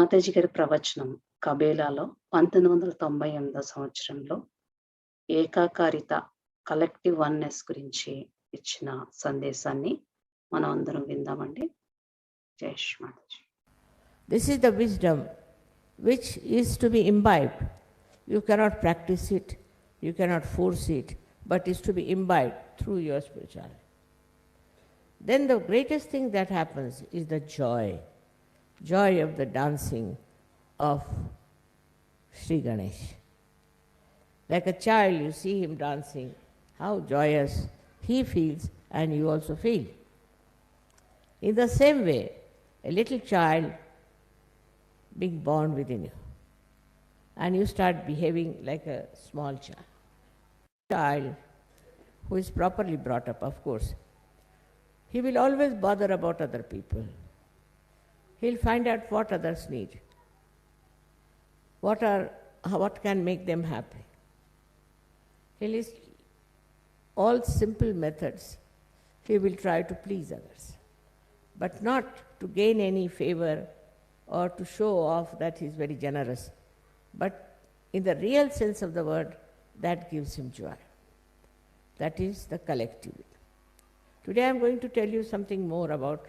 మాతాజీ గారి ప్రవచనం కబేలాలో 1998 సంవత్సరంలో ఏకాకారిత కలెక్టివ్ వన్నెస్ గురించి ఇచ్చిన సందేశాన్ని మనం అందరం విందామండి. జై Shri Mataji. This is the wisdom which is to be imbibed. You cannot practice it, you cannot force it, but is to be imbibed through your spirituality. Then the greatest thing that happens is the joy of the dancing of Sri Ganesha. Like a child, you see him dancing, how joyous he feels and you also feel. In the same way, a little child being born within you, and you start behaving like a small child who is properly brought up, of course. He will always bother about other people. He'll find out what others need, what can make them happy. He'll use all simple methods. He will try to please others, but not to gain any favor or to show off that he is very generous. But in the real sense of the word, that gives him joy. That is the collective. Today I am going to tell you something more about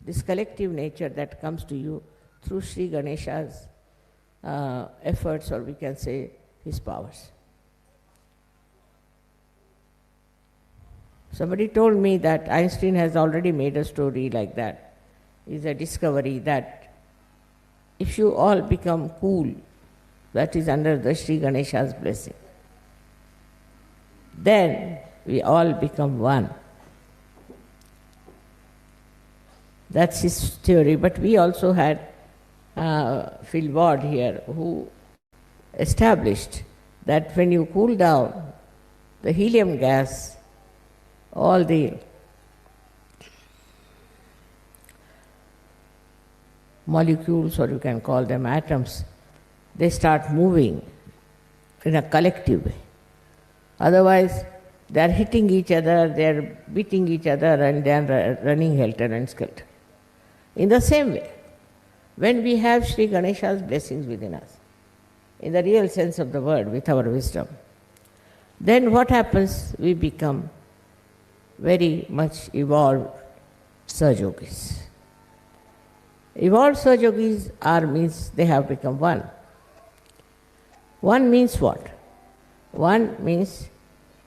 this collective nature that comes to you through Sri Ganesha's efforts, or we can say his powers. Somebody told me that Einstein has already made a story like that. It's a discovery that if you all become cool, that is under the Sri Ganesha's blessing, then we all become one. That's his theory. But we also had Phil Ward here, who established that when you cool down the helium gas, all the molecules, or you can call them atoms, they start moving in a collective way. Otherwise, they are hitting each other, they are beating each other, and they are running helter and skelter. In the same way, when we have Sri Ganesha's blessings within us, in the real sense of the word, with our wisdom, then what happens? We become very much evolved Sahajogis. Evolved Sahajogis means they have become one. One means what? One means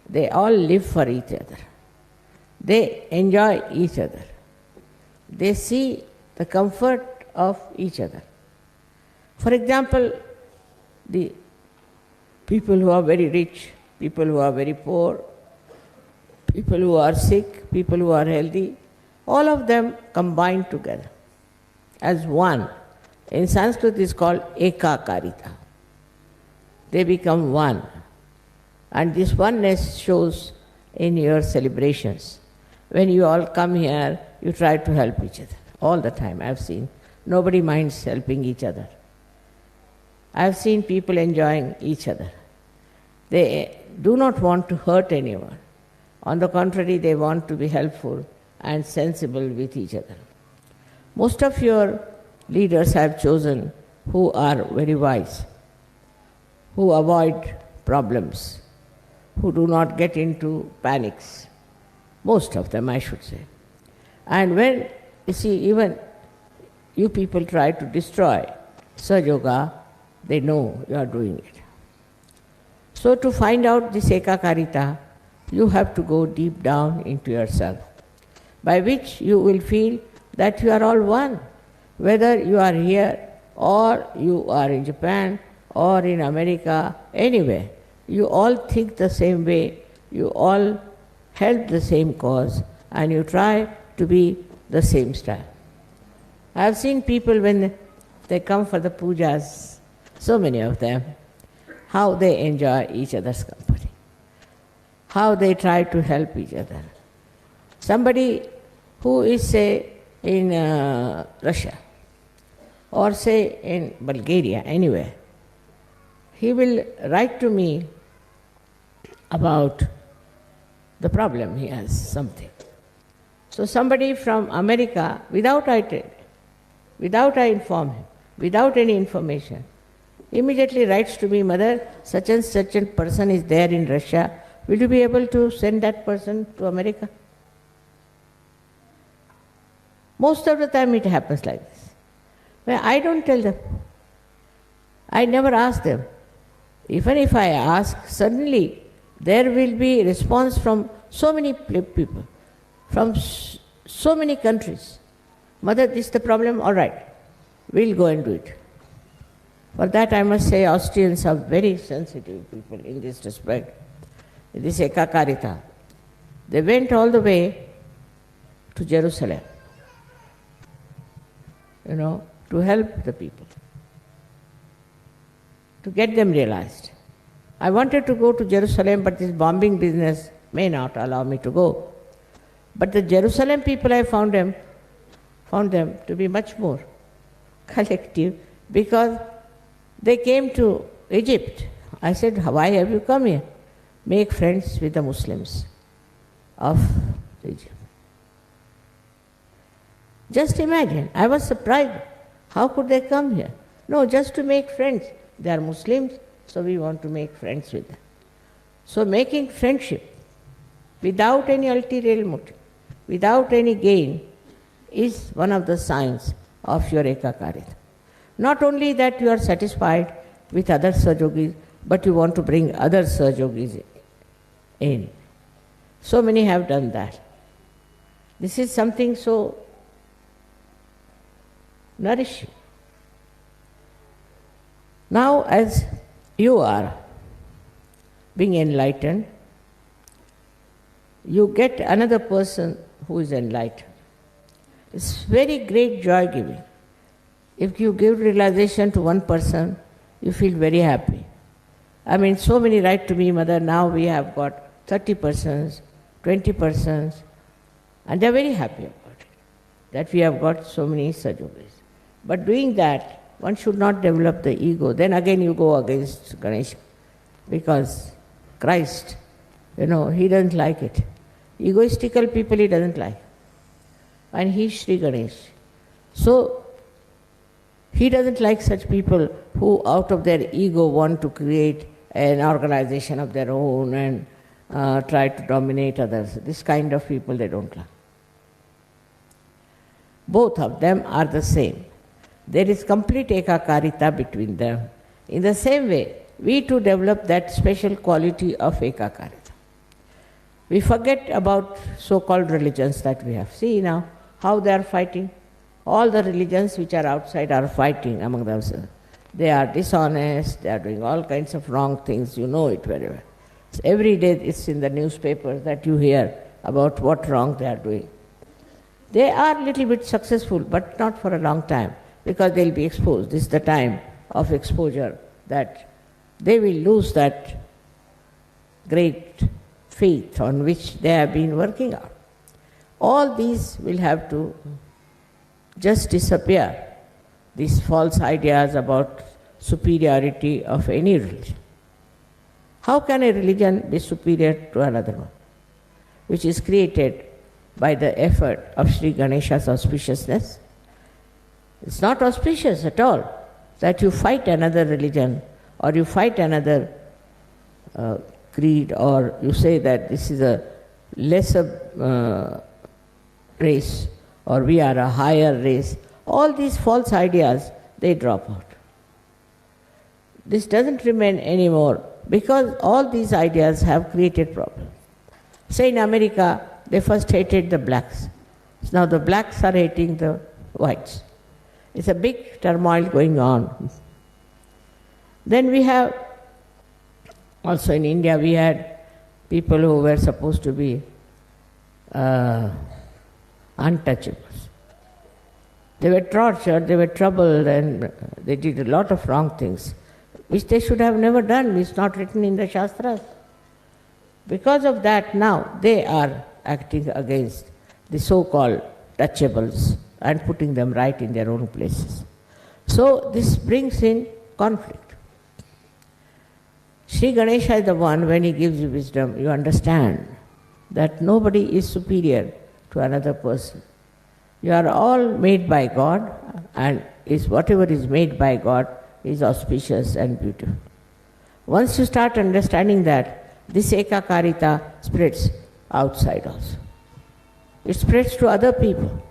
they all live for each other. They enjoy each other. They see the comfort of each other. For example, the people who are very rich, people who are very poor, people who are sick, people who are healthy, all of them combine together as one. In Sanskrit it is called Ekaterina. They become one. And this oneness shows in your celebrations. When you all come here, you try to help each other. All the time, I've seen. Nobody minds helping each other. I've seen people enjoying each other. They do not want to hurt anyone. On the contrary, they want to be helpful and sensible with each other. Most of your leaders have chosen who are very wise, who avoid problems, who do not get into panics. Most of them, I should say. And when, you see, even you people try to destroy Sahajoga, they know you are doing it. So to find out this Ekakarita, you have to go deep down into yourself, by which you will feel that you are all one. Whether you are here or you are in Japan or in America, anywhere, you all think the same way, you all help the same cause, and you try to be the same style. I have seen people when they come for the pujas, so many of them, how they enjoy each other's company, how they try to help each other. Somebody who is, say, in Russia, or say in Bulgaria, anywhere, he will write to me about the problem. He has something. So somebody from America, without I inform him, without any information, immediately writes to me, Mother, such and such a person is there in Russia. Will you be able to send that person to America? Most of the time it happens like this. Well, I don't tell them. I never ask them. Even if I ask, suddenly there will be response from so many people, from so many countries. Mother, this is the problem? All right, we'll go and do it. For that I must say Austrians are very sensitive people in this respect. This Ekaterina. They went all the way to Jerusalem, to help the people, to get them realized. I wanted to go to Jerusalem, but this bombing business may not allow me to go. But the Jerusalem people, I found them to be much more collective, because they came to Egypt. I said, why have you come here? Make friends with the Muslims of Egypt. Just imagine, I was surprised. How could they come here? No, just to make friends. They are Muslims, so we want to make friends with them. So making friendship without any ulterior motive, without any gain, is one of the signs of your Ekaterina. Not only that you are satisfied with other Sahajogis, but you want to bring other Sahajogis in. So many have done that. This is something so nourishing. Now, as you are being enlightened, you get another person who is enlightened. It's very great joy giving. If you give realization to one person, you feel very happy. I mean, so many write to me, Mother, now we have got 30 persons, 20 persons, and they're very happy about it, that we have got so many Sahajogis. But doing that, one should not develop the ego. Then again you go against Ganesha, because Christ, he doesn't like it. Egoistical people he doesn't like. And he is Sri Ganesha. So, he doesn't like such people who out of their ego want to create an organization of their own and try to dominate others. This kind of people they don't like. Both of them are the same. There is complete Ekaterina between them. In the same way, we too develop that special quality of Ekaterina. We forget about so-called religions that we have. See now how they are fighting. All the religions which are outside are fighting among themselves. They are dishonest, they are doing all kinds of wrong things, you know it very well. So every day it's in the newspaper that you hear about what wrong they are doing. They are a little bit successful, but not for a long time, because they'll be exposed. This is the time of exposure that they will lose that great faith on which they have been working out. All these will have to just disappear, these false ideas about superiority of any religion. How can a religion be superior to another one, which is created by the effort of Sri Ganesha's auspiciousness? It's not auspicious at all that you fight another religion or you fight another creed, or you say that this is a lesser race or we are a higher race. All these false ideas, they drop out. This doesn't remain anymore because all these ideas have created problems. Say in America, they first hated the blacks. Now the blacks are hating the whites. It's a big turmoil going on. Then we have, also in India, we had people who were supposed to be untouchables. They were tortured, they were troubled, and they did a lot of wrong things, which they should have never done. It's not written in the Shastras. Because of that, now they are acting against the so-called touchables and putting them right in their own places. So this brings in conflict. Sri Ganesha is the one, when he gives you wisdom, you understand that nobody is superior to another person. You are all made by God, and is whatever is made by God is auspicious and beautiful. Once you start understanding that, this Ekakarita spreads outside also. It spreads to other people.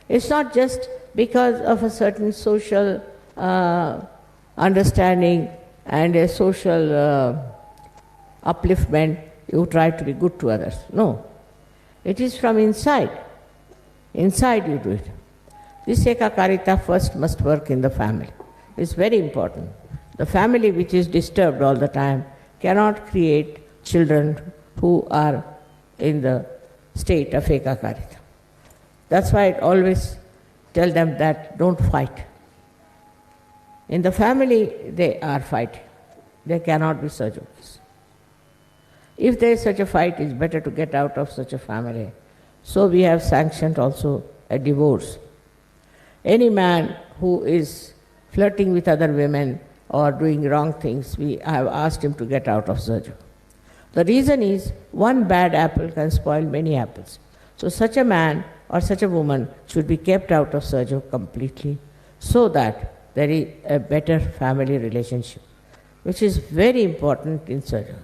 It's not just because of a certain social understanding and a social upliftment you try to be good to others. No. It is from inside. Inside you do it. This Ekakarita first must work in the family. It's very important. The family which is disturbed all the time cannot create children who are in the state of Ekakarita. That's why I always tell them that don't fight. In the family, they are fighting. There cannot be such a this. If there is such a fight, it's better to get out of such a family. So we have sanctioned also a divorce. Any man who is flirting with other women or doing wrong things, we have asked him to get out of Sajo. The reason is, one bad apple can spoil many apples. So such a man or such a woman should be kept out of Sajo completely, so that there is a better family relationship, which is very important in Sajo.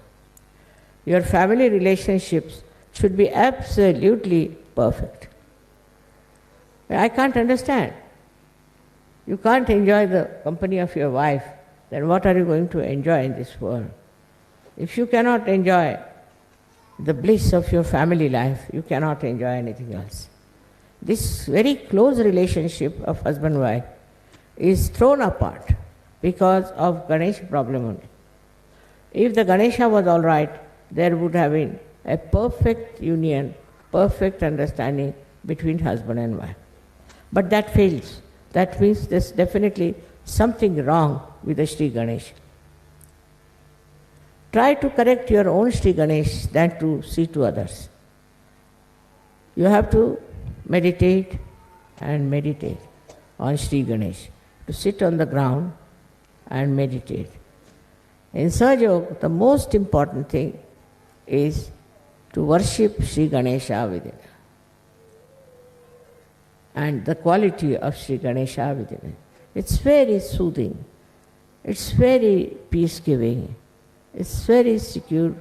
Your family relationships should be absolutely perfect. I can't understand. You can't enjoy the company of your wife, then what are you going to enjoy in this world? If you cannot enjoy the bliss of your family life, you cannot enjoy anything else. This very close relationship of husband-wife is thrown apart because of Ganesha problem only. If the Ganesha was all right, there would have been a perfect union, perfect understanding between husband and wife. But that fails. That means there's definitely something wrong with the Sri Ganesha. Try to correct your own Sri Ganesh than to see to others. You have to meditate and meditate on Sri Ganesh. To sit on the ground and meditate. In Sahaja, the most important thing is to worship Sri Ganesha within, and the quality of Sri Ganesha within it. It's very soothing, it's very peace-giving, it's very security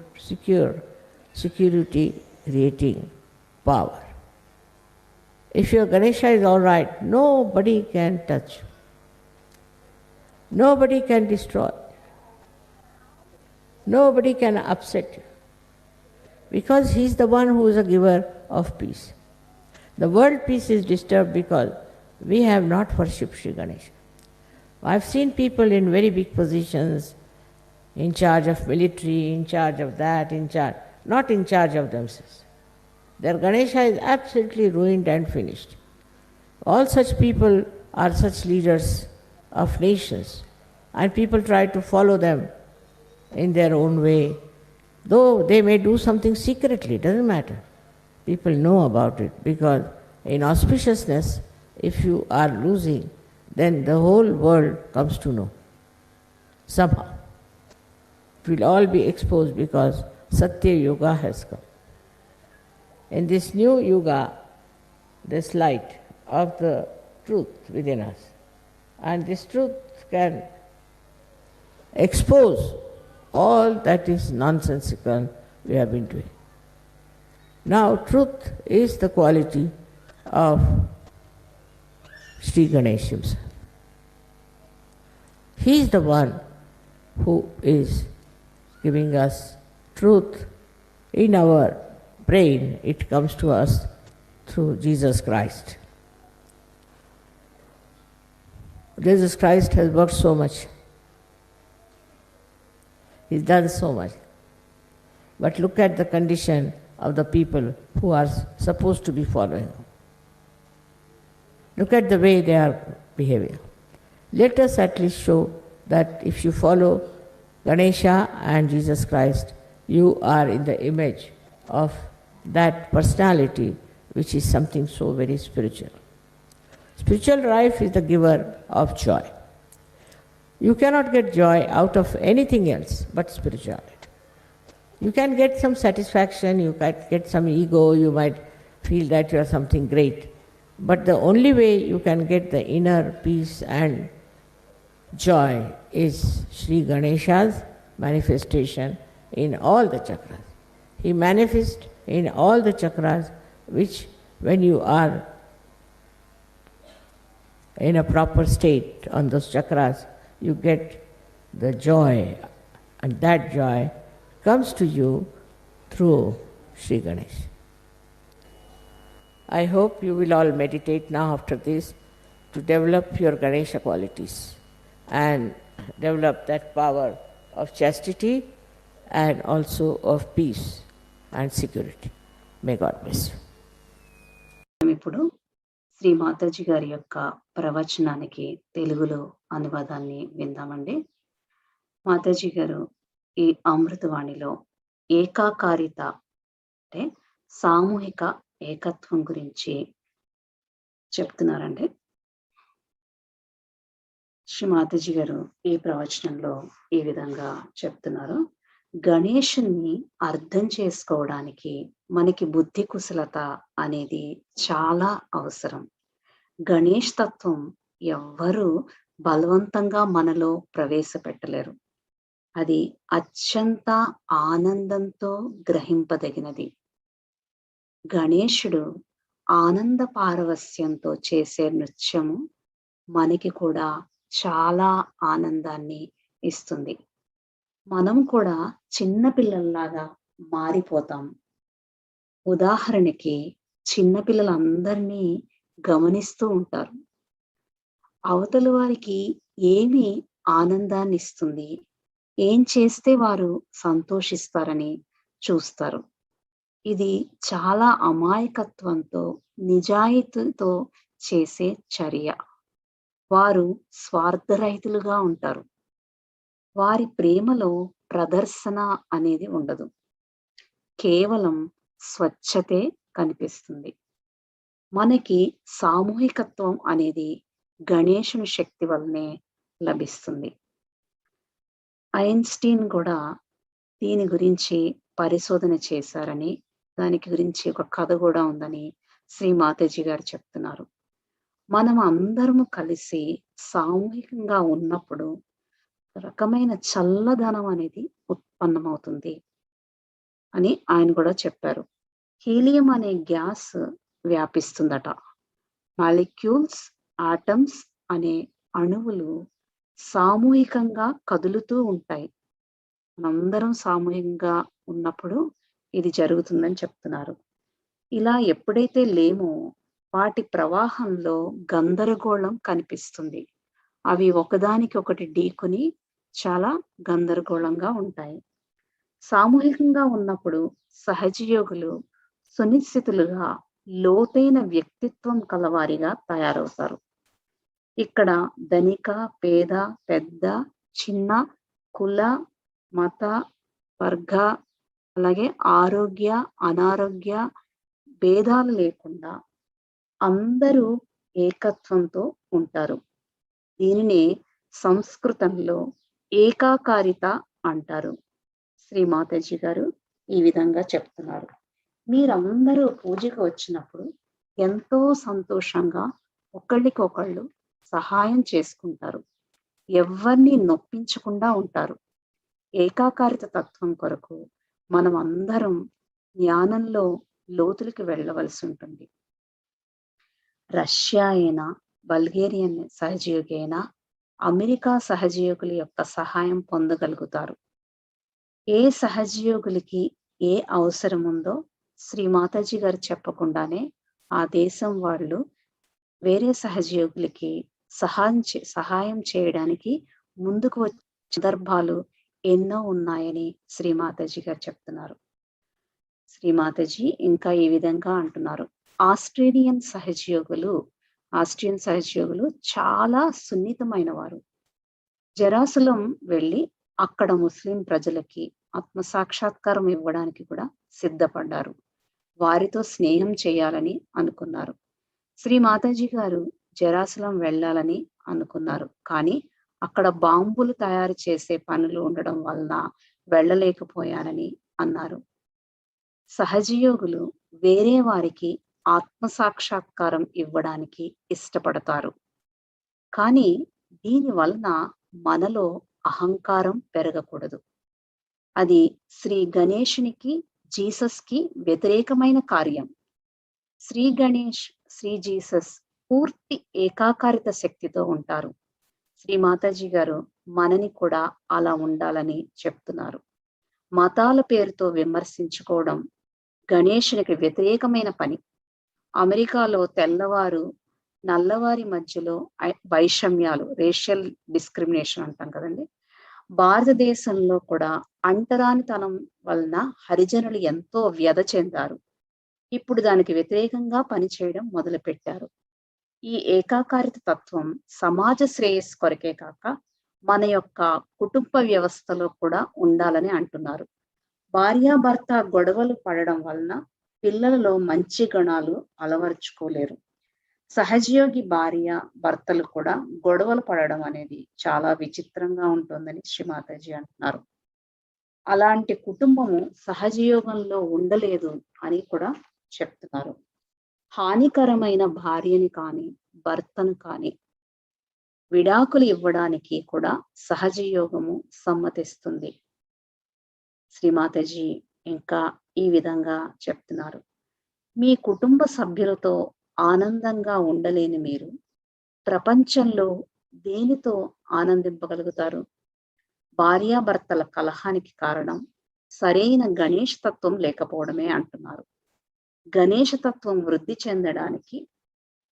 creating power. If your Ganesha is all right, nobody can touch you. Nobody can destroy. Nobody can upset you. Because he is the one who is a giver of peace. The world peace is disturbed because we have not worshipped Sri Ganesha. I've seen people in very big positions, in charge of military, in charge of that, not in charge of themselves. Their Ganesha is absolutely ruined and finished. All such people are such leaders of nations, and people try to follow them in their own way. Though they may do something secretly, doesn't matter. People know about it, because in auspiciousness, if you are losing, then the whole world comes to know. Somehow. It will all be exposed because Satya Yuga has come. In this new Yuga, this light of the truth within us, and this truth can expose all that is nonsensical we have been doing. Now, truth is the quality of Sri Ganesha himself. He is the one who is giving us truth in our brain. It comes to us through Jesus Christ. Jesus Christ has worked so much. He's done so much. But look at the condition of the people who are supposed to be following him. Look at the way they are behaving. Let us at least show that if you follow Ganesha and Jesus Christ, you are in the image of that personality which is something so very spiritual. Spiritual life is the giver of joy. You cannot get joy out of anything else but spirituality. You can get some satisfaction, you can get some ego, you might feel that you are something great. But the only way you can get the inner peace and joy is Sri Ganesha's manifestation in all the chakras. He manifests in all the chakras, which when you are in a proper state on those chakras, you get the joy, and that joy comes to you through Sri Ganesha. I hope you will all meditate now after this to develop your Ganesha qualities and develop that power of chastity and also of peace and security. May God bless you. ఇప్పుడు శ్రీ మాతాజీ గారి యొక్క ప్రవచనానికి తెలుగులో అనువాదాన్ని విందామండి. మాతాజీ గారు ఈ అమృతవాణిలో ఏకాకారిత అంటే సామూహిక ఏకత్వం గురించి చెప్తున్నారండి. శ్రీ మాతాజీ గారు ఈ ప్రవచనంలో ఈ విధంగా చెప్తున్నారు. గణేశుని అర్థం చేసుకోవడానికి మనకి బుద్ధి కుశలత అనేది చాలా అవసరం. గణేష్ తత్వం ఎవ్వరూ బలవంతంగా మనలో ప్రవేశపెట్టలేరు. అది అత్యంత ఆనందంతో గ్రహింపదగినది. గణేశుడు ఆనంద పారవస్యంతో చేసే నృత్యము మనకి కూడా చాలా ఆనందాన్ని ఇస్తుంది. మనం కూడా చిన్నపిల్లల్లాగా మారిపోతాం. ఉదాహరణకి చిన్నపిల్లలందరినీ గమనిస్తూ ఉంటారు. అవతలి వారికి ఏమి ఆనందాన్ని ఇస్తుంది, ఏం చేస్తే వారు సంతోషిస్తారని చూస్తారు. ఇది చాలా అమాయకత్వంతో, నిజాయితీతో చేసే చర్య. వారు స్వార్థరహితులుగా ఉంటారు. వారి ప్రేమలో ప్రదర్శన అనేది ఉండదు. కేవలం స్వచ్ఛతే కనిపిస్తుంది. మనకి సామూహికత్వం అనేది గణేశుని శక్తి వల్లనే లభిస్తుంది. ఐన్స్టీన్ కూడా దీని గురించి పరిశోధన చేశారని, దానికి గురించి ఒక కథ కూడా ఉందని శ్రీ మాతాజీ గారు చెప్తున్నారు. మనం అందరము కలిసి సామూహికంగా ఉన్నప్పుడు రకమైన చల్లదనం అనేది ఉత్పన్నమవుతుంది అని ఆయన కూడా చెప్పారు. హీలియం అనే గ్యాస్ వ్యాపిస్తుందట. మాలిక్యూల్స్, ఆటమ్స్ అనే అణువులు సామూహికంగా కదులుతూ ఉంటాయి. మనందరం సామూహికంగా ఉన్నప్పుడు ఇది జరుగుతుందని చెప్తున్నారు. ఇలా ఎప్పుడైతే లేమో వాటి ప్రవాహంలో గందరగోళం కనిపిస్తుంది. అవి ఒకదానికి ఒకటి ఢీకొని చాలా గందరగోళంగా ఉంటాయి. సామూహికంగా ఉన్నప్పుడు సహజయోగులు సునిశ్చితులుగా లోతైన వ్యక్తిత్వం కలవారిగా తయారవుతారు. ఇక్కడ ధనిక, పేద, పెద్ద, చిన్న, కుల, మత, వర్గ, అలాగే ఆరోగ్య, అనారోగ్య భేదాలు లేకుండా అందరూ ఏకత్వంతో ఉంటారు. దీనిని సంస్కృతంలో ఏకాకారిత అంటారు. శ్రీ మాతాజీ గారు ఈ విధంగా చెప్తున్నారు. మీరందరూ పూజకు వచ్చినప్పుడు ఎంతో సంతోషంగా ఒకళ్ళకొకళ్ళు సహాయం చేసుకుంటారు. ఎవరిని నొప్పించకుండా ఉంటారు. ఏకాకారిత తత్వం కొరకు మనం అందరం జ్ఞానంలో లోతులకు వెళ్ళవలసి ఉంటుంది. రష్యా అయినా, బల్గేరియన్ సహజయోగి అయినా అమెరికా సహజయోగుల యొక్క సహాయం పొందగలుగుతారు. ఏ సహజయోగులకి ఏ అవసరం ఉందో శ్రీ మాతాజీ గారు చెప్పకుండానే ఆ దేశం వాళ్ళు వేరే సహజయోగులకి సహాయం చేయడానికి ముందుకు వచ్చే సందర్భాలు ఎన్నో ఉన్నాయని శ్రీ మాతాజీ గారు చెప్తున్నారు. శ్రీ మాతాజీ ఇంకా ఈ విధంగా అంటున్నారు. ఆస్ట్రియన్ సహజయోగులు చాలా సున్నితమైన వారు. జెరూసలేం వెళ్ళి అక్కడ ముస్లిం ప్రజలకి ఆత్మసాక్షాత్కారం ఇవ్వడానికి కూడా సిద్ధపడ్డారు. వారితో స్నేహం చేయాలని అనుకున్నారు. శ్రీ మాతాజీ గారు జెరూసలేం వెళ్ళాలని అనుకున్నారు. కానీ అక్కడ బాంబులు తయారు చేసే పనులు ఉండడం వలన వెళ్ళలేకపోయానని అన్నారు. సహజయోగులు వేరే వారికి ఆత్మ సాక్షాత్కారం ఇవ్వడానికి ఇష్టపడతారు. కానీ దీని వలన మనలో అహంకారం పెరగకూడదు. అది శ్రీ గణేషునికి, జీసస్‌కి వ్యతిరేకమైన కార్యం. శ్రీ గణేష్, శ్రీ జీసస్ పూర్తి ఏకాకారిత శక్తితో ఉంటారు. శ్రీ మాతాజీ గారు మనని కూడా అలా ఉండాలని చెప్తున్నారు. మతాల పేరుతో విమర్శించుకోవడం గణేషునికి వ్యతిరేకమైన పని. అమెరికాలో తెల్లవారు, నల్లవారి మధ్యలో వైషమ్యాలు, రేషియల్ డిస్క్రిమినేషన్ అంటాం కదండీ! భారతదేశంలో కూడా అంటరానితనం వలన హరిజనులు ఎంతో వ్యధ చెందారు. ఇప్పుడు దానికి వ్యతిరేకంగా పనిచేయడం మొదలుపెట్టారు. ఈ ఏకాకారిత తత్వం సమాజ శ్రేయస్సు కొరకే కాక, మన యొక్క కుటుంబ వ్యవస్థలో కూడా ఉండాలని అంటున్నారు. భార్యాభర్త గొడవలు పడడం వలన పిల్లలలో మంచి గుణాలు అలవరుచుకోలేరు. సహజయోగి భార్య, భర్తలు కూడా గొడవలు పడడం అనేది చాలా విచిత్రంగా ఉంటుందని శ్రీ మాతాజీ అంటున్నారు. అలాంటి కుటుంబము సహజయోగంలో ఉండలేదు అని కూడా చెప్తున్నారు. హానికరమైన భార్యని కానీ, భర్తను కానీ విడాకులు ఇవ్వడానికి కూడా సహజయోగము సమ్మతిస్తుంది. శ్రీమాతాజీ ఇంకా ఈ విధంగా చెప్తున్నారు. మీ కుటుంబ సభ్యులతో ఆనందంగా ఉండలేని మీరు ప్రపంచంలో దేనితో ఆనందింపగలుగుతారు? భార్యాభర్తల కలహానికి కారణం సరైన గణేష్ తత్వం లేకపోవడమే అంటున్నారు. గణేష తత్వం వృద్ధి చెందడానికి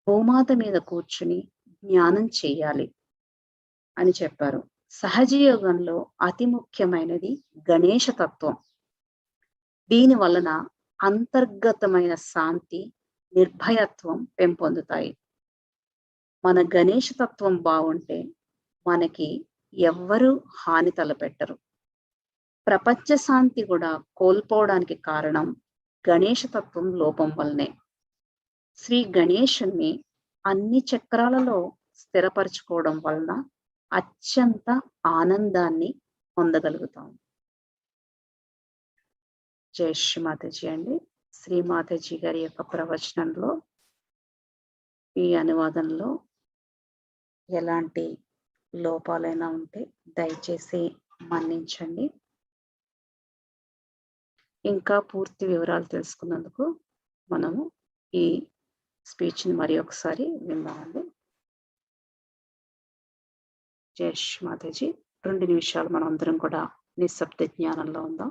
భూమాత మీద కూర్చుని జ్ఞానం చేయాలి అని చెప్పారు. సహజయోగంలో అతి ముఖ్యమైనది గణేష తత్వం. దీని వలన అంతర్గతమైన శాంతి, నిర్భయత్వం పెంపొందుతాయి. మన గణేష తత్వం బావుంటే మనకి ఎవ్వరూ హాని తలపెట్టరు. ప్రపంచ శాంతి కూడా కోల్పోవడానికి కారణం గణేష తత్వం లోపం వల్లనే. శ్రీ గణేశుని అన్ని చక్రాలలో స్థిరపరచుకోవడం వలన అత్యంత ఆనందాన్ని పొందగలుగుతాం. జై శ్రీ మాతాజీ అండి. శ్రీ మాతాజీ గారి యొక్క ప్రవచనంలో ఈ అనువాదంలో ఎలాంటి లోపాలైనా ఉంటే దయచేసి మన్నించండి. ఇంకా పూర్తి వివరాలు తెలుసుకున్నందుకు మనము ఈ స్పీచ్‌ని మరి ఒకసారి విందామండి. జై శ్రీ మాతాజీ. 2 నిమిషాలు మనందరం కూడా నిశ్శబ్ద జ్ఞానంలో ఉందాం.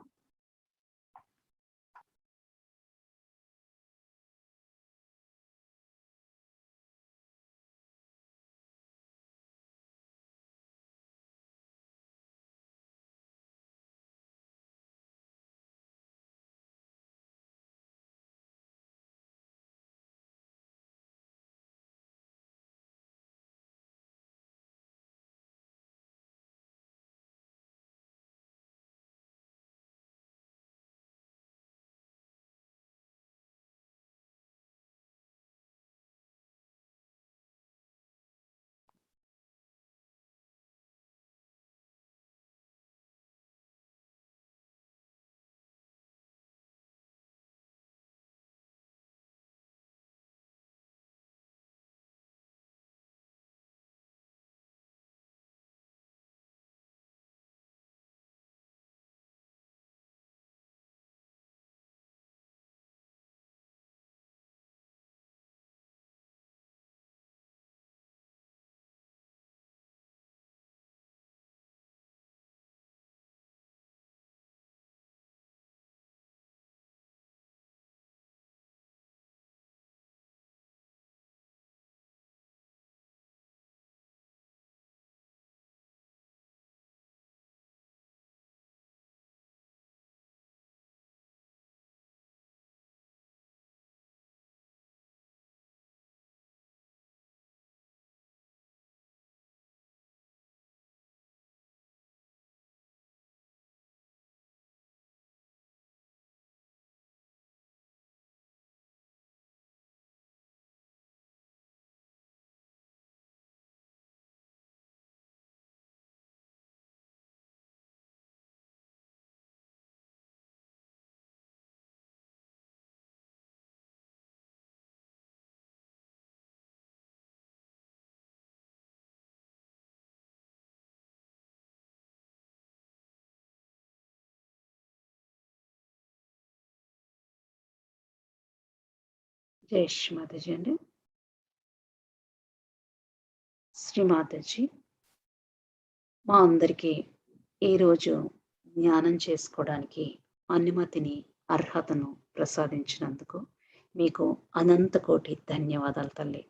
జై శ్రీ మాతాజీ అండి. శ్రీ మాతాజీ, మా అందరికీ ఈరోజు జ్ఞానం చేసుకోవడానికి అనుమతిని, అర్హతను ప్రసాదించినందుకు మీకు అనంత కోటి ధన్యవాదాలు తల్లి.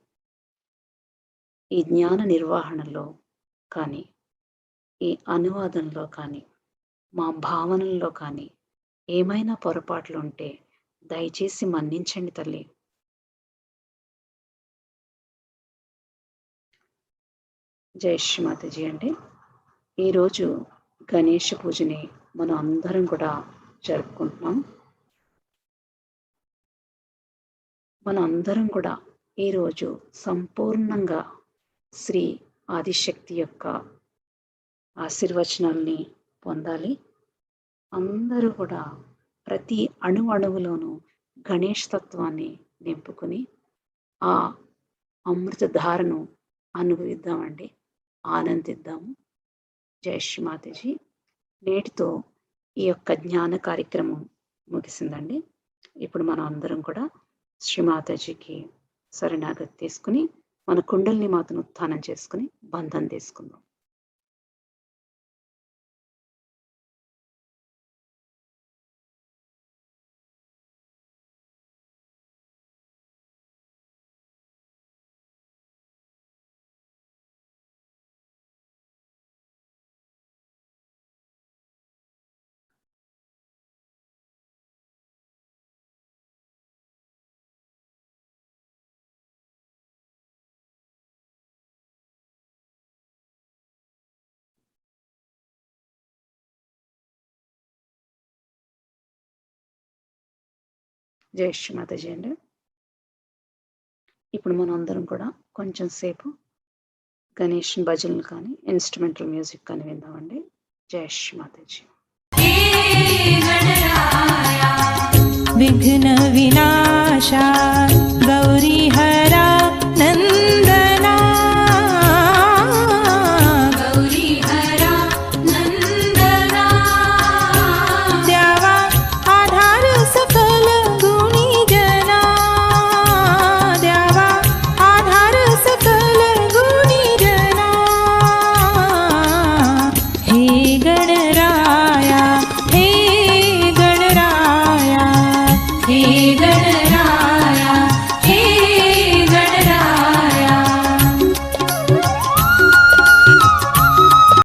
ఈ జ్ఞాన నిర్వహణలో కానీ, ఈ అనువాదంలో కానీ, మా భావనల్లో కానీ ఏమైనా పొరపాట్లు ఉంటే దయచేసి మన్నించండి తల్లి. జై శ్రీ మాతాజీ అండి. ఈరోజు గణేష పూజని మనం అందరం కూడా జరుపుకుంటున్నాం. మన అందరం కూడా ఈరోజు సంపూర్ణంగా శ్రీ ఆదిశక్తి యొక్క ఆశీర్వచనాల్ని పొందాలి. అందరూ కూడా ప్రతి అణువులోనూ గణేష్ తత్వాన్ని నింపుకుని ఆ అమృతధారను అనుభవిద్దామండి, ఆనందిద్దాము. జై శ్రీ మాతాజీ. నేటితో ఈ యొక్క జ్ఞాన కార్యక్రమం ముగిసిందండి. ఇప్పుడు మనం అందరం కూడా శ్రీ మాతాజీకి శరణాగతి తీసుకుని మన కుండలిని మాతను ఉత్థానం చేసుకుని బంధం తీసుకుందాం. జై శ్రీ మాతాజీ అండి. ఇప్పుడు మనం అందరం కూడా కొంచెం సేపు గణేష్ భజనలు కానీ ఇన్స్ట్రుమెంటల్ మ్యూజిక్ కానీ విందామండి. జై శ్రీ మాతాజీ. విఘ్న వినాశా గౌరీ హరా నందనా గౌరీ హరా నందనా దేవా ఆధార సకల గుణీ జనా దేవా ఆధార సకల గుణీ జనా హే గణరా